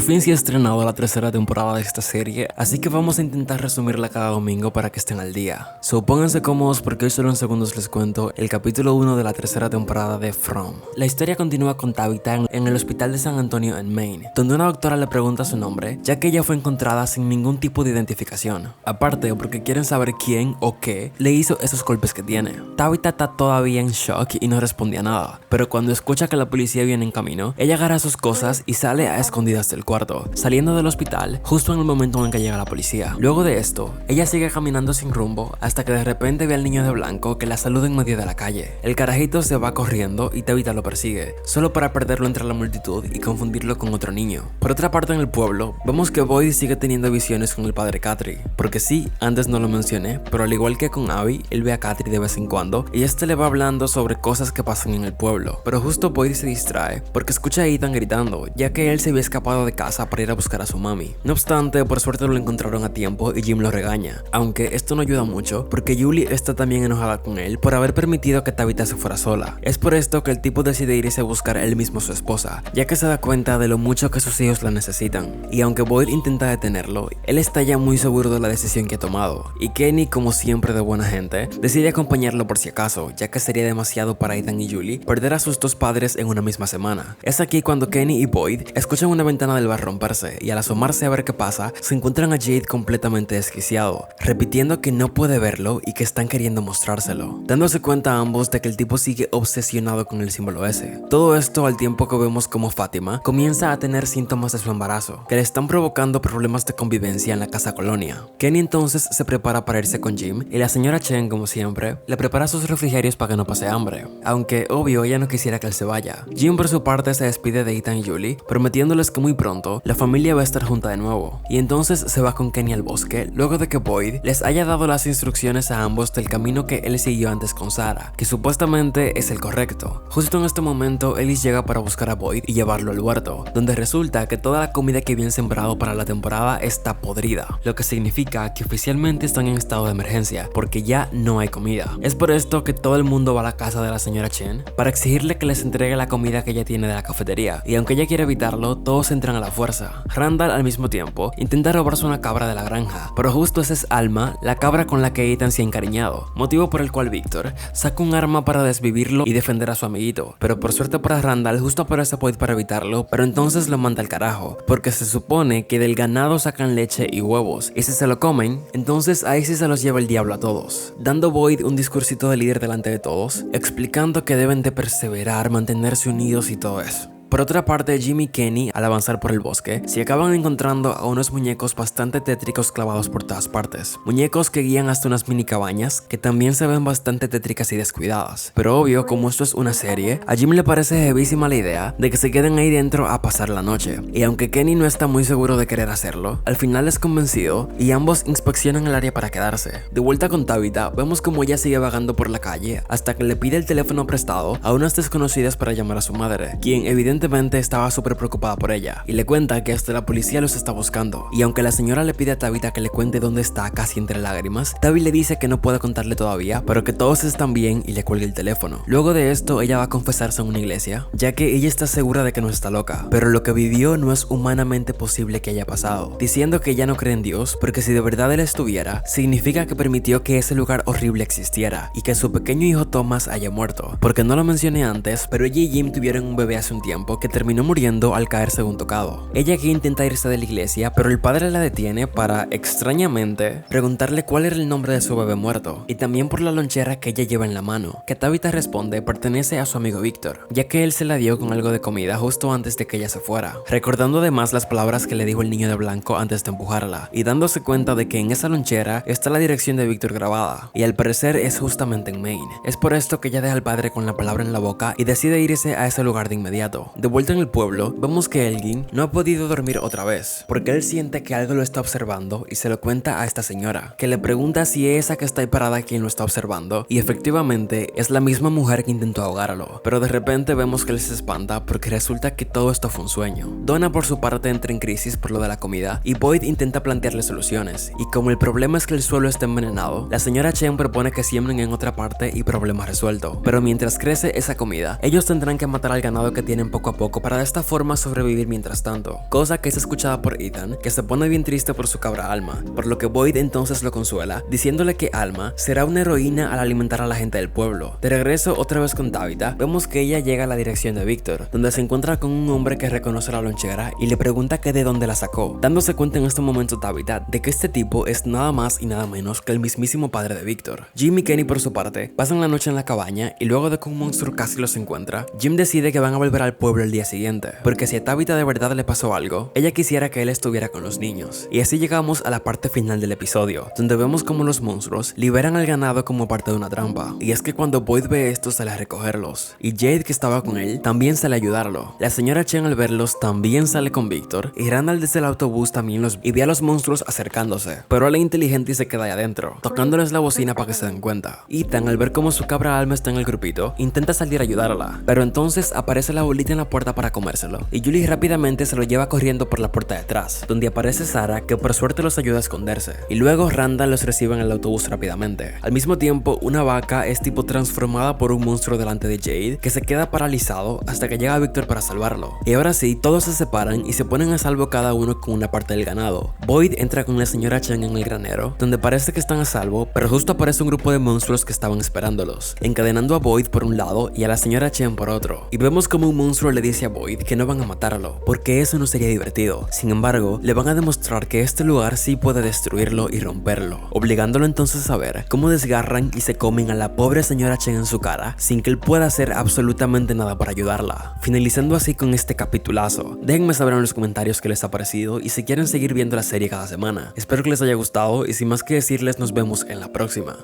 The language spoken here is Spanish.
fin se ha estrenado la tercera temporada de esta serie, así que vamos a intentar resumirla cada domingo para que estén al día. Pónganse cómodos porque hoy solo en segundos les cuento el capítulo 1 de la tercera temporada de From. La historia continúa con Tabitha en el hospital de San Antonio en Maine, donde una doctora le pregunta su nombre, ya que ella fue encontrada sin ningún tipo de identificación. Aparte, porque quieren saber quién o qué le hizo esos golpes que tiene. Tabitha está todavía en shock y no respondía nada, pero cuando escucha que la policía viene en camino, ella agarra sus cosas y sale a escondidas del cuarto, saliendo del hospital justo en el momento en el que llega la policía. Luego de esto, ella sigue caminando sin rumbo hasta que de repente ve al niño de blanco que la saluda en medio de la calle. El carajito se va corriendo y Tabitha lo persigue, solo para perderlo entre la multitud y confundirlo con otro niño. Por otra parte, en el pueblo, vemos que Boyd sigue teniendo visiones con el padre Katri, porque sí, antes no lo mencioné, pero al igual que con Abby, él ve a Katri de vez en cuando y este le va hablando sobre cosas que pasan en el pueblo. Pero justo Boyd se distrae porque escucha a Ethan gritando, ya que él se había escapado de casa para ir a buscar a su mami. No obstante, por suerte lo encontraron a tiempo y Jim lo regaña, aunque esto no ayuda mucho porque Julie está también enojada con él por haber permitido que Tabitha se fuera sola. Es por esto que el tipo decide irse a buscar él mismo a su esposa, ya que se da cuenta de lo mucho que sus hijos la necesitan. Y aunque Boyd intenta detenerlo, él está ya muy seguro de la decisión que ha tomado, y Kenny, como siempre de buena gente, decide acompañarlo por si acaso, ya que sería demasiado para Ethan y Julie perder a sus dos padres en una misma semana. Es aquí cuando Kenny y Boyd escuchan una ventana del bar romperse, y al asomarse a ver qué pasa, se encuentran a Jade completamente desquiciado, repitiendo que no puede verlo y que están queriendo mostrárselo, dándose cuenta a ambos de que el tipo sigue obsesionado con el símbolo ese. Todo esto al tiempo que vemos como Fátima comienza a tener síntomas de su embarazo, que le están provocando problemas de convivencia en la casa colonia. Kenny entonces se prepara para irse con Jim, y la señora Chen, como siempre, le prepara sus refrigerios para que no pase hambre, aunque obvio ella no quisiera que él se vaya. Jim por su parte se despide de Ethan y Julie, prometiéndoles que muy pronto la familia va a estar junta de nuevo, y entonces se va con Kenny al bosque, luego de que Boyd les haya dado las instrucciones a ambos del camino que él siguió antes con Sarah, que supuestamente es el correcto. Justo en este momento, Ellis llega para buscar a Boyd y llevarlo al huerto, donde resulta que toda la comida que habían sembrado para la temporada está podrida, lo que significa que oficialmente están en estado de emergencia, porque ya no hay comida. Es por esto que todo el mundo va a la casa de la señora Chen para exigirle que les entregue la comida que ella tiene de la cafetería, y aunque ella quiere evitarlo, todos entran a la fuerza. Randall al mismo tiempo intenta robarse una cabra de la granja, pero justo esa es Alma, la cabra con la que Ethan se ha encariñado, motivo por el cual Victor saca un arma para desvivirlo y defender a su amiguito, pero por suerte para Randall justo aparece Boyd para evitarlo, pero entonces lo manda al carajo, porque se supone que del ganado sacan leche y huevos, y si se lo comen, entonces ahí sí se los lleva el diablo a todos, dando Boyd un discursito de líder delante de todos, explicando que deben de perseverar, mantenerse unidos y todo eso. Por otra parte, Jim y Kenny, al avanzar por el bosque, se acaban encontrando a unos muñecos bastante tétricos clavados por todas partes. Muñecos que guían hasta unas mini cabañas, que también se ven bastante tétricas y descuidadas. Pero obvio, como esto es una serie, a Jim le parece heavísima la idea de que se queden ahí dentro a pasar la noche. Y aunque Kenny no está muy seguro de querer hacerlo, al final es convencido y ambos inspeccionan el área para quedarse. De vuelta con Tabitha, vemos como ella sigue vagando por la calle hasta que le pide el teléfono prestado a unas desconocidas para llamar a su madre, quien evidentemente estaba súper preocupada por ella, y le cuenta que hasta la policía los está buscando. Y aunque la señora le pide a Tabitha que le cuente dónde está casi entre lágrimas, Tabby le dice que no puede contarle todavía, pero que todos están bien, y le cuelga el teléfono. Luego de esto, ella va a confesarse en una iglesia, ya que ella está segura de que no está loca, pero lo que vivió no es humanamente posible que haya pasado, diciendo que ella no cree en Dios, porque si de verdad él estuviera, significa que permitió que ese lugar horrible existiera, y que su pequeño hijo Thomas haya muerto, porque no lo mencioné antes, pero ella y Jim tuvieron un bebé hace un tiempo que terminó muriendo al caer según tocado. Ella aquí intenta irse de la iglesia, pero el padre la detiene para, extrañamente, preguntarle cuál era el nombre de su bebé muerto, y también por la lonchera que ella lleva en la mano, que Tabitha responde pertenece a su amigo Victor, ya que él se la dio con algo de comida justo antes de que ella se fuera, recordando además las palabras que le dijo el niño de blanco antes de empujarla, y dándose cuenta de que en esa lonchera está la dirección de Victor grabada, y al parecer es justamente en Maine. Es por esto que ella deja al padre con la palabra en la boca y decide irse a ese lugar de inmediato. De vuelta en el pueblo, vemos que Elgin no ha podido dormir otra vez, porque él siente que algo lo está observando y se lo cuenta a esta señora, que le pregunta si es esa que está ahí parada quien lo está observando, y efectivamente es la misma mujer que intentó ahogarlo, pero de repente vemos que él se espanta porque resulta que todo esto fue un sueño. Donna por su parte entra en crisis por lo de la comida, y Boyd intenta plantearle soluciones, y como el problema es que el suelo está envenenado, la señora Chen propone que siembren en otra parte y problema resuelto, pero mientras crece esa comida, ellos tendrán que matar al ganado que tienen poco poco a poco para de esta forma sobrevivir mientras tanto, cosa que es escuchada por Ethan, que se pone bien triste por su cabra Alma, por lo que Boyd entonces lo consuela, diciéndole que Alma será una heroína al alimentar a la gente del pueblo. De regreso otra vez con Tabitha, vemos que ella llega a la dirección de Victor, donde se encuentra con un hombre que reconoce la lonchera y le pregunta que de dónde la sacó, dándose cuenta en este momento Tabitha de que este tipo es nada más y nada menos que el mismísimo padre de Victor. Jim y Kenny por su parte pasan la noche en la cabaña y luego de que un monstruo casi los encuentra, Jim decide que van a volver al pueblo el día siguiente, porque si a Tabitha de verdad le pasó algo, ella quisiera que él estuviera con los niños. Y así llegamos a la parte final del episodio, donde vemos como los monstruos liberan al ganado como parte de una trampa. Y es que cuando Boyd ve esto sale a recogerlos, y Jade, que estaba con él, también sale a ayudarlo. La señora Chen al verlos también sale con Victor, y Randall desde el autobús también los y ve a los monstruos acercándose, pero él es inteligente y se queda ahí adentro, tocándoles la bocina para que se den cuenta. Ethan, al ver cómo su cabra Alma está en el grupito, intenta salir a ayudarla, pero entonces aparece la bolita en la puerta para comérselo, y Julie rápidamente se lo lleva corriendo por la puerta de atrás, donde aparece Sarah, que por suerte los ayuda a esconderse, y luego Randall los recibe en el autobús rápidamente. Al mismo tiempo, una vaca es tipo transformada por un monstruo delante de Jade, que se queda paralizado hasta que llega Victor para salvarlo. Y ahora sí, todos se separan y se ponen a salvo cada uno con una parte del ganado. Boyd entra con la señora Chen en el granero, donde parece que están a salvo, pero justo aparece un grupo de monstruos que estaban esperándolos, encadenando a Boyd por un lado y a la señora Chen por otro. Y vemos como un monstruo le dice a Boyd que no van a matarlo, porque eso no sería divertido. Sin embargo, le van a demostrar que este lugar sí puede destruirlo y romperlo, obligándolo entonces a ver cómo desgarran y se comen a la pobre señora Chen en su cara, sin que él pueda hacer absolutamente nada para ayudarla. Finalizando así con este capitulazo. Déjenme saber en los comentarios qué les ha parecido y si quieren seguir viendo la serie cada semana. Espero que les haya gustado y sin más que decirles, nos vemos en la próxima.